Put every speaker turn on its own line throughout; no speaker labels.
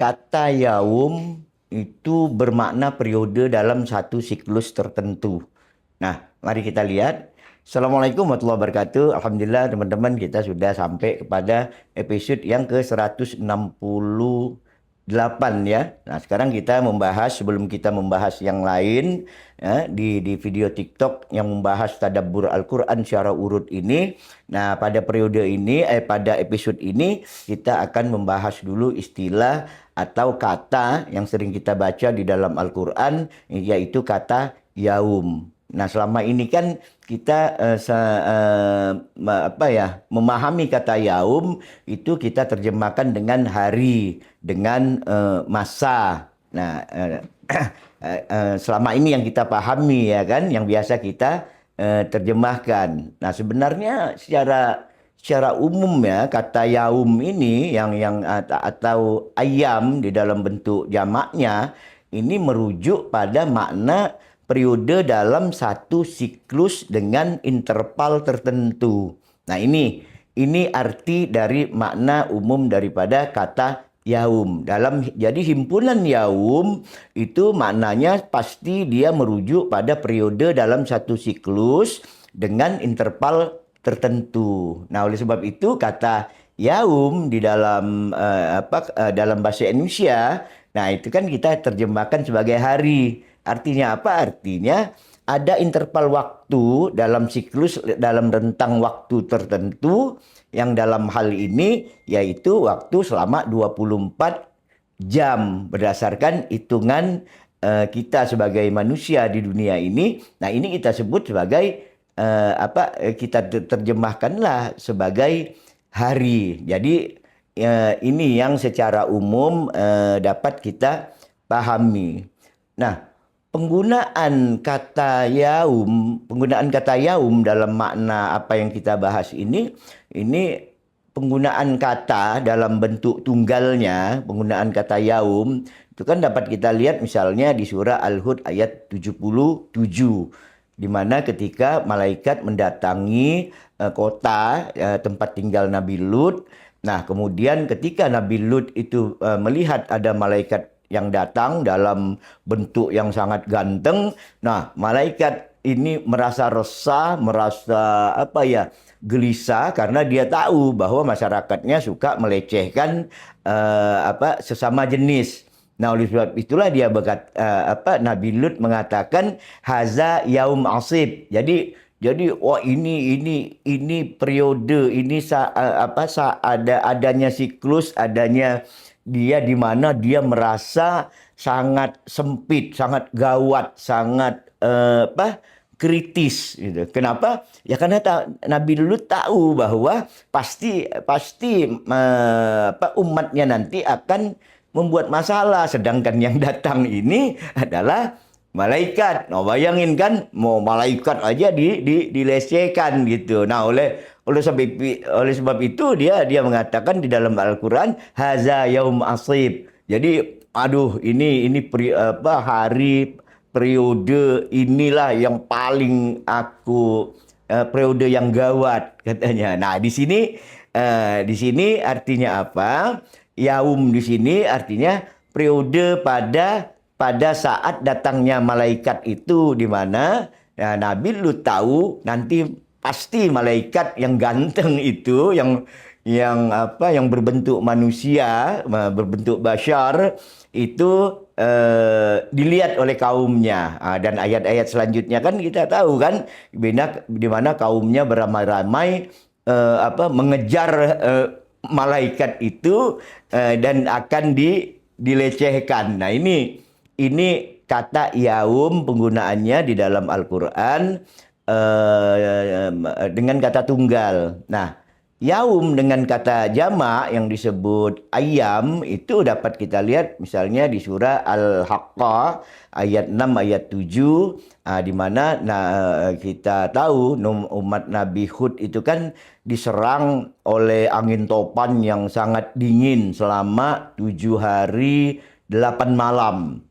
kata yaum itu bermakna periode dalam satu siklus tertentu. Nah, mari kita lihat. Assalamualaikum warahmatullahi wabarakatuh. Alhamdulillah teman-teman, kita sudah sampai kepada episode yang ke-168 ya. Nah, sekarang kita membahas, sebelum kita membahas yang lain ya, di video TikTok yang membahas tadabbur Al-Quran secara urut ini. Nah, pada periode ini, pada episode ini kita akan membahas dulu istilah atau kata yang sering kita baca di dalam Al-Quran, yaitu kata yaum. Nah, selama ini kan kita memahami kata yaum itu kita terjemahkan dengan hari, dengan masa. Nah, selama ini yang kita pahami ya kan, yang biasa kita terjemahkan. Nah, sebenarnya secara umum ya kata yaum ini atau ayam di dalam bentuk jamaknya ini merujuk pada makna periode dalam satu siklus dengan interval tertentu. Nah, ini arti dari makna umum daripada kata yaum. Jadi himpunan yaum itu maknanya pasti dia merujuk pada periode dalam satu siklus dengan interval tertentu. Nah, oleh sebab itu kata yaum di dalam dalam bahasa Indonesia, nah itu kan kita terjemahkan sebagai hari. Artinya apa? Artinya ada interval waktu dalam siklus, dalam rentang waktu tertentu yang dalam hal ini yaitu waktu selama 24 jam berdasarkan hitungan kita sebagai manusia di dunia ini. Nah, ini kita sebut sebagai kita terjemahkanlah sebagai hari. Jadi ini yang secara umum dapat kita pahami. Nah, penggunaan kata yaum dalam makna apa yang kita bahas ini penggunaan kata dalam bentuk tunggalnya, penggunaan kata yaum itu kan dapat kita lihat misalnya di surah Al-Hud ayat 77, di mana ketika malaikat mendatangi kota tempat tinggal Nabi Lut. Nah, kemudian ketika Nabi Lut itu melihat ada malaikat yang datang dalam bentuk yang sangat ganteng. Nah, malaikat ini merasa resah, merasa gelisah karena dia tahu bahwa masyarakatnya suka melecehkan sesama jenis. Nah, oleh sebab itulah dia Nabi Lut mengatakan haza yaum asib. Jadi ini periode ini adanya siklus, adanya dia di mana dia merasa sangat sempit, sangat gawat, sangat kritis gitu. Kenapa? Ya karena Nabi Lut tahu bahwa pasti umatnya nanti akan membuat masalah, sedangkan yang datang ini adalah malaikat. Nah, bayangin kan, mau malaikat aja dilecehkan gitu. Nah, oleh sebab itu dia mengatakan di dalam Al-Quran haza yaum asib. Jadi ini hari periode inilah yang paling periode yang gawat katanya. Nah, di sini artinya apa? Yaum di sini artinya periode pada saat datangnya malaikat itu, di mana Nabi Lut tahu nanti pasti malaikat yang ganteng itu, yang berbentuk manusia, berbentuk bashar itu dilihat oleh kaumnya. Dan ayat-ayat selanjutnya kan kita tahu kan, di mana kaumnya beramai-ramai mengejar malaikat itu dan akan dilecehkan. Nah, ini kata yaum penggunaannya di dalam Al-Quran dengan kata tunggal. Nah, yaum dengan kata jamak yang disebut ayam itu dapat kita lihat misalnya di surah Al-Haqqah ayat 6 ayat 7 di mana kita tahu umat Nabi Hud itu kan diserang oleh angin topan yang sangat dingin selama 7 hari 8 malam.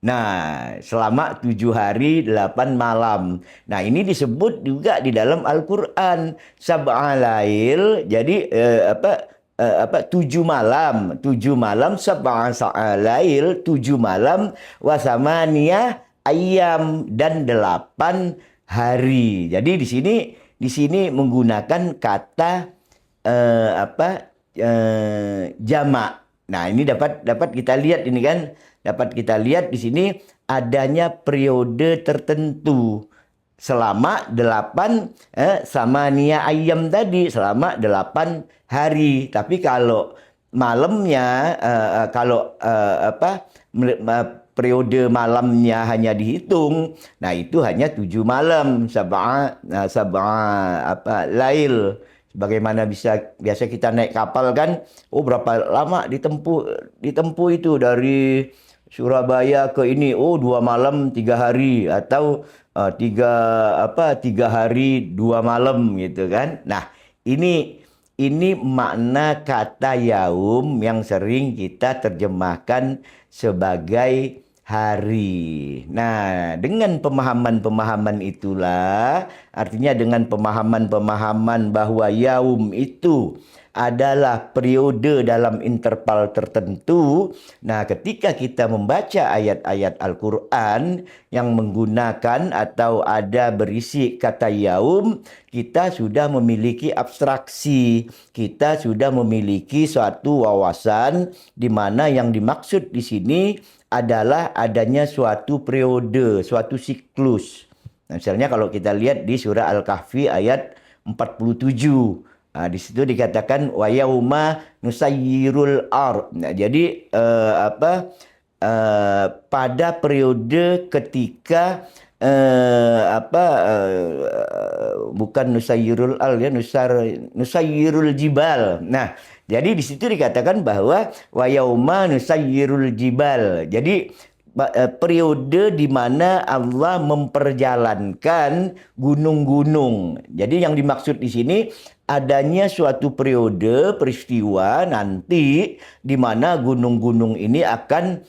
Nah, selama 7 hari 8 malam. Nah, ini disebut juga di dalam Al-Quran sab'a lail. Jadi tujuh malam sab'a lail, 7 malam, wasamaniyah ayam, dan 8 hari. Jadi di sini menggunakan kata jamak. Nah, ini dapat kita lihat ini kan, dapat kita lihat di sini adanya periode tertentu selama 8 samania ayam tadi, selama 8 hari. Tapi kalau malamnya periode malamnya hanya dihitung, nah itu hanya 7 malam, lail. Bagaimana biasa kita naik kapal kan, berapa lama ditempuh itu dari Surabaya ke ini, 2 malam 3 hari, atau 3 hari 2 malam gitu kan. Nah, ini makna kata yaum yang sering kita terjemahkan sebagai hari. Nah, dengan pemahaman-pemahaman itulah, artinya dengan pemahaman-pemahaman bahwa yaum itu adalah periode dalam interval tertentu. Nah, ketika kita membaca ayat-ayat Al-Quran yang menggunakan atau ada berisi kata yaum, kita sudah memiliki abstraksi, kita sudah memiliki suatu wawasan di mana yang dimaksud di sini adalah adanya suatu periode, suatu siklus. Nah, misalnya kalau kita lihat di surah Al-Kahfi ayat 47. Di situ dikatakan wa yauma nusayyirul ard. Nah, jadi pada periode ketika bukan nusayyirul ard ya, nusayyirul jibal. Nah, jadi di situ dikatakan bahwa wa yauma nusayyirul jibal. Jadi periode di mana Allah memperjalankan gunung-gunung. Jadi yang dimaksud di sini adanya suatu periode peristiwa nanti di mana gunung-gunung ini akan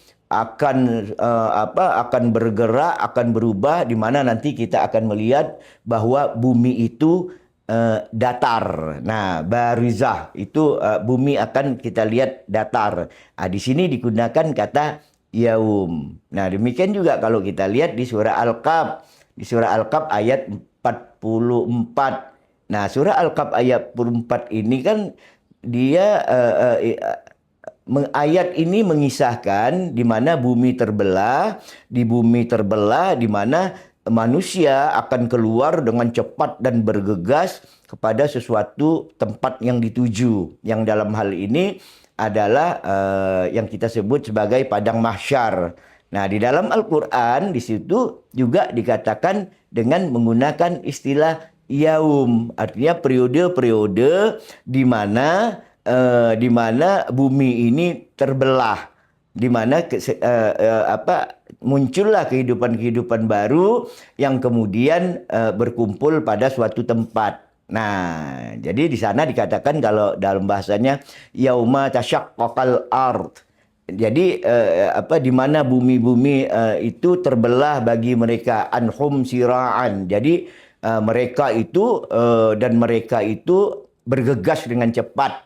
bergerak, akan berubah, di mana nanti kita akan melihat bahwa bumi itu datar. Nah, barizah itu bumi akan kita lihat datar. Di sini digunakan kata yaum. Nah, demikian juga kalau kita lihat di surah Al-Kahf. Di surah Al-Kahf ayat 44. Nah, surah Al-Kahf ayat 44 ini kan dia ayat ini mengisahkan di mana bumi terbelah, di mana manusia akan keluar dengan cepat dan bergegas kepada sesuatu tempat yang dituju. Yang dalam hal ini adalah yang kita sebut sebagai padang mahsyar. Nah, di dalam Al-Quran di situ juga dikatakan dengan menggunakan istilah yaum, artinya periode-periode di mana bumi ini terbelah, di mana muncullah kehidupan-kehidupan baru yang kemudian berkumpul pada suatu tempat. Nah, jadi di sana dikatakan kalau dalam bahasanya yauma tasyaqqaqal ard. Jadi di mana bumi-bumi itu terbelah bagi mereka, anhum sira'an. Jadi mereka itu bergegas dengan cepat.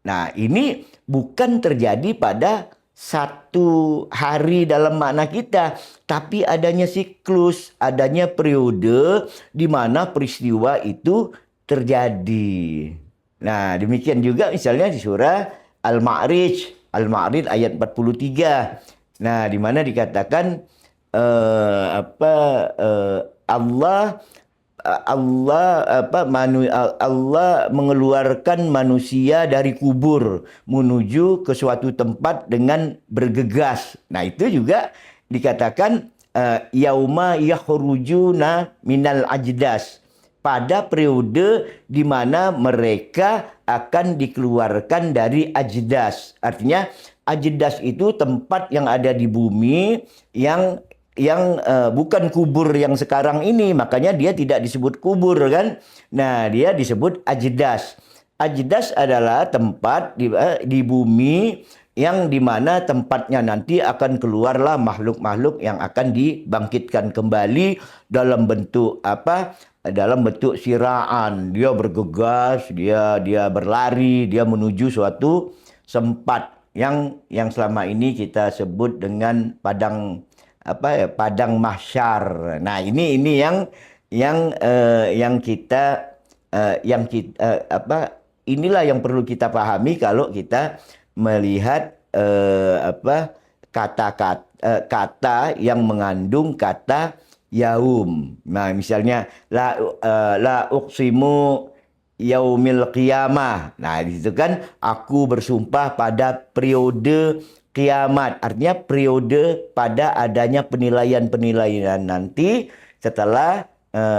Nah, ini bukan terjadi pada satu hari dalam makna kita, tapi adanya siklus, adanya periode di mana peristiwa itu terjadi. Nah, demikian juga misalnya di surah Al-Ma'rij ayat 43. Nah, di mana dikatakan Allah mengeluarkan manusia dari kubur menuju ke suatu tempat dengan bergegas. Nah, itu juga dikatakan yauma yakhrujuna minal ajdas, pada periode di mana mereka akan dikeluarkan dari ajdas. Artinya ajdas itu tempat yang ada di bumi yang bukan kubur yang sekarang ini, makanya dia tidak disebut kubur kan. Nah, dia disebut ajdas. Ajdas adalah tempat di bumi yang dimana tempatnya nanti akan keluarlah makhluk-makhluk yang akan dibangkitkan kembali dalam bentuk apa? Dalam bentuk siraan. Dia bergegas, dia berlari, dia menuju suatu tempat yang selama ini kita sebut dengan padang mahsyar. Nah, ini yang kita inilah yang perlu kita pahami kalau kita melihat kata yang mengandung kata yaum. Nah, misalnya la uqsimu yaumil qiyamah. Nah, di situ kan aku bersumpah pada periode kiamat. Artinya periode pada adanya penilaian-penilaian nanti setelah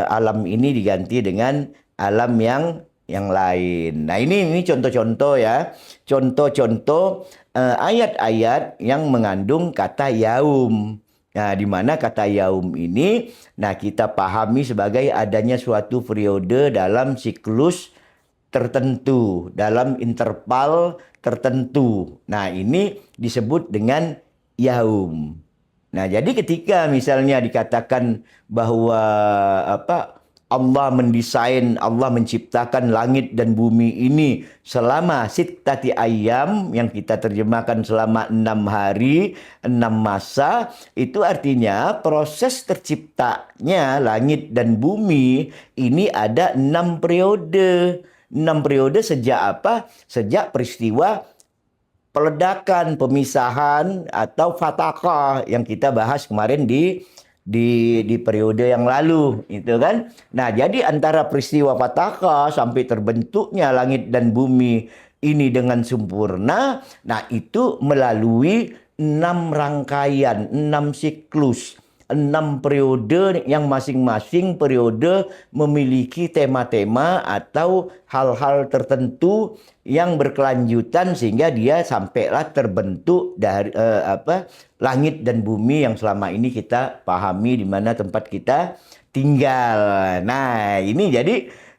alam ini diganti dengan alam yang lain. Nah, ini contoh-contoh ya. Contoh-contoh ayat-ayat yang mengandung kata yaum. Nah, di mana kata yaum ini kita pahami sebagai adanya suatu periode dalam siklus tertentu, dalam interval tertentu. Nah, ini disebut dengan yaum. Nah, jadi ketika misalnya dikatakan bahwa Allah mendesain, Allah menciptakan langit dan bumi ini selama sittati ayyam, yang kita terjemahkan selama 6 hari, 6 masa, itu artinya proses terciptanya langit dan bumi ini ada 6 periode. 6 periode sejak apa? Sejak peristiwa peledakan, pemisahan atau fatakah yang kita bahas kemarin di periode yang lalu, itu kan. Nah, jadi antara peristiwa fatakah sampai terbentuknya langit dan bumi ini dengan sempurna, nah itu melalui 6 rangkaian, 6 siklus, 6 periode yang masing-masing periode memiliki tema-tema atau hal-hal tertentu yang berkelanjutan sehingga dia sampailah terbentuk dari langit dan bumi yang selama ini kita pahami di mana tempat kita tinggal. Nah, ini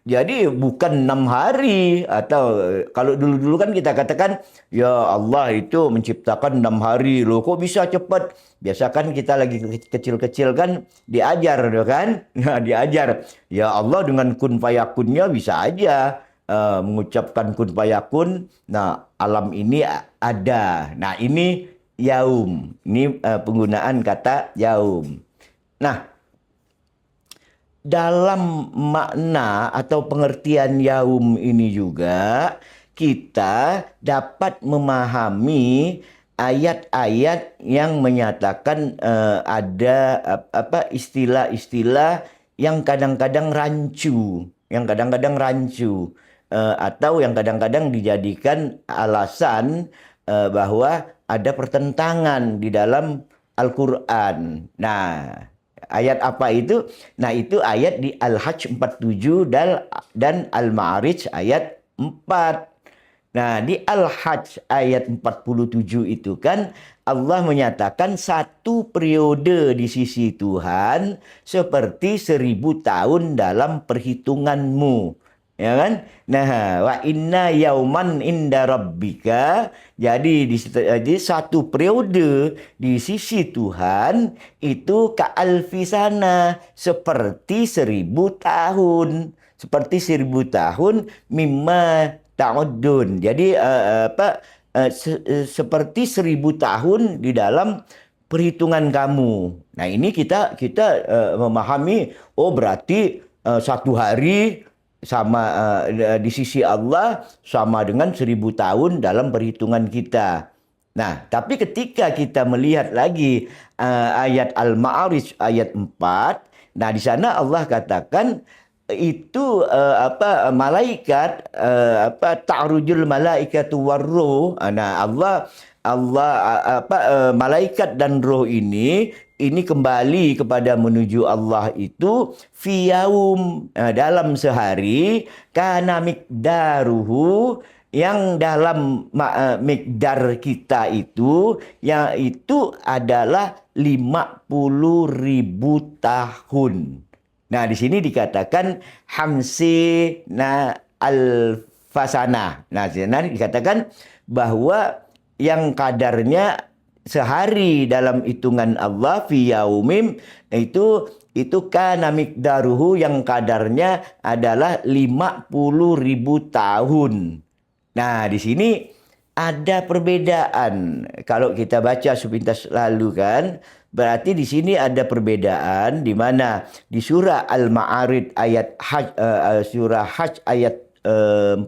jadi bukan 6 hari atau kalau dulu-dulu kan kita katakan ya Allah itu menciptakan 6 hari loh, kok bisa cepat? Biasa kan kita lagi kecil-kecil kan diajar kan? Nah, diajar. Ya Allah dengan kun fayakunnya bisa aja mengucapkan kun fayakun. Nah, alam ini ada. Nah, ini yaum. Ini penggunaan kata yaum. Nah, dalam makna atau pengertian yaum ini juga kita dapat memahami ayat-ayat yang menyatakan ada istilah-istilah yang kadang-kadang rancu, atau yang kadang-kadang dijadikan alasan bahwa ada pertentangan di dalam Al-Quran. Nah, ayat apa itu? Nah, itu ayat di Al-Hajj 47 dan Al-Ma'arij ayat 4. Nah, di Al-Hajj ayat 47 itu kan Allah menyatakan satu periode di sisi Tuhan seperti 1000 tahun dalam perhitunganmu. Ya kan? Nah, wa inna yauman inda rabbika. Jadi di satu periode di sisi Tuhan itu ka'alfisana, seperti 1000 tahun. Seperti 1000 tahun mimma ta'uddun. Jadi seperti 1000 tahun di dalam perhitungan kamu. Nah, ini kita memahami, oh berarti satu hari sama di sisi Allah sama dengan 1000 tahun dalam perhitungan kita. Nah, tapi ketika kita melihat lagi ayat Al-Ma'arij ayat 4, nah di sana Allah katakan itu malaikat ta'rujul malaikatu warruh. Nah, malaikat dan roh ini kembali kepada menuju Allah itu fiyaum, dalam sehari, kana miqdaruhu, yang dalam miqdar kita itu yang itu adalah 50.000 tahun. Nah, di sini dikatakan hamsina alfasana. Nah, di sini dikatakan bahwa yang kadarnya sehari dalam hitungan Allah fi yaumim itu kana miqdaruhu yang kadarnya adalah 50.000 tahun. Nah, di sini ada perbedaan. Kalau kita baca sepintas lalu kan, berarti di sini ada perbedaan di mana di surah Al-Ma'arij ayat surah Hajj ayat 47.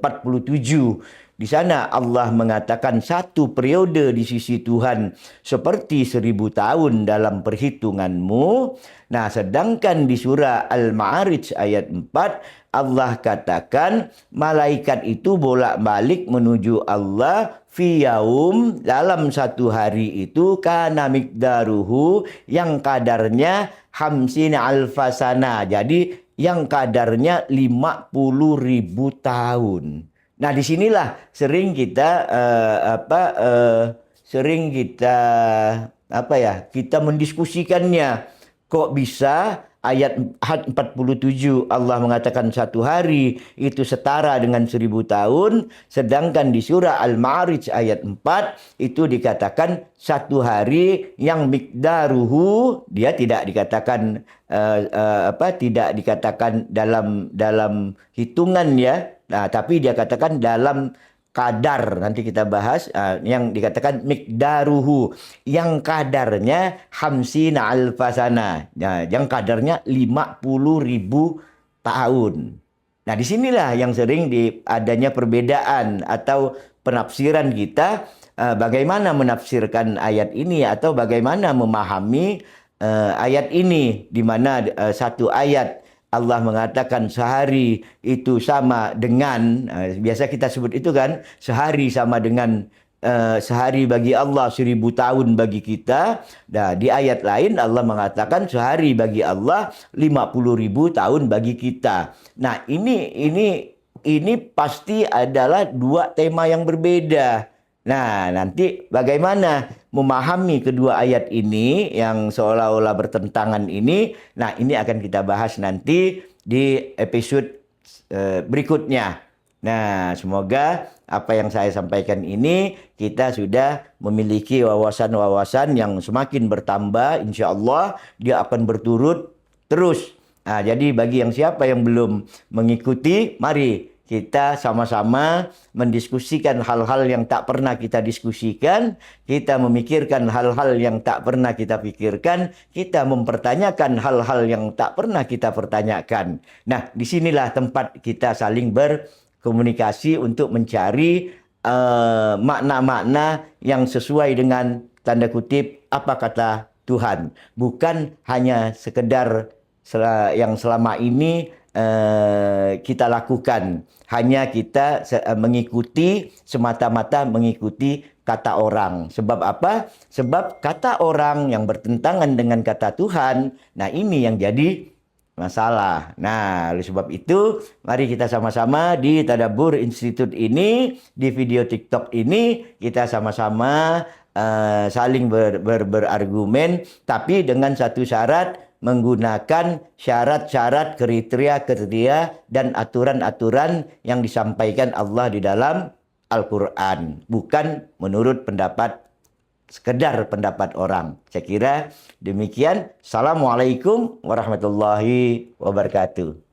Di sana Allah mengatakan satu periode di sisi Tuhan seperti 1000 tahun dalam perhitunganmu. Nah, sedangkan di surah Al-Ma'arij ayat 4 Allah katakan malaikat itu bolak-balik menuju Allah fi yaum dalam satu hari itu kana miqdaruhu yang kadarnya hamsina alfasana. Jadi yang kadarnya 50.000 tahun. Nah, disinilah sering kita kita mendiskusikannya. Kok bisa ayat 47 Allah mengatakan satu hari itu setara dengan 1000 tahun, sedangkan di surah Al-Ma'arij ayat 4 itu dikatakan satu hari yang miqdaruhu, dia tidak dikatakan tidak dikatakan dalam hitungan ya. Nah, tapi dia katakan dalam kadar, nanti kita bahas yang dikatakan miqdaruhu, yang kadarnya hamsina alfasana, yang kadarnya 50.000 tahun. Nah, disinilah yang sering adanya perbedaan atau penafsiran kita, bagaimana menafsirkan ayat ini atau bagaimana memahami ayat ini, di mana satu ayat Allah mengatakan sehari itu sama dengan, biasa kita sebut itu kan, sehari sama dengan sehari bagi Allah 1000 tahun bagi kita. Nah, di ayat lain Allah mengatakan sehari bagi Allah 50.000 tahun bagi kita. Nah, ini pasti adalah dua tema yang berbeda. Nah, nanti bagaimana memahami kedua ayat ini yang seolah-olah bertentangan ini. Nah, ini akan kita bahas nanti di episode berikutnya. Nah, semoga apa yang saya sampaikan ini kita sudah memiliki wawasan-wawasan yang semakin bertambah. Insya Allah dia akan berturut terus. Nah, jadi bagi yang siapa yang belum mengikuti, mari kita sama-sama mendiskusikan hal-hal yang tak pernah kita diskusikan, kita memikirkan hal-hal yang tak pernah kita pikirkan, kita mempertanyakan hal-hal yang tak pernah kita pertanyakan. Nah, disinilah tempat kita saling berkomunikasi untuk mencari makna-makna yang sesuai dengan tanda kutip apa kata Tuhan. Bukan hanya sekedar yang selama ini kita lakukan, hanya kita mengikuti, semata-mata mengikuti kata orang. Sebab apa? Sebab kata orang yang bertentangan dengan kata Tuhan, nah ini yang jadi masalah. Nah, oleh sebab itu mari kita sama-sama di Tadabbur Institute ini, di video TikTok ini, kita sama-sama saling berargumen, tapi dengan satu syarat, menggunakan syarat-syarat, kriteria-kriteria dan aturan-aturan yang disampaikan Allah di dalam Al-Quran, bukan menurut sekedar pendapat orang. Saya kira demikian. Assalamualaikum warahmatullahi wabarakatuh.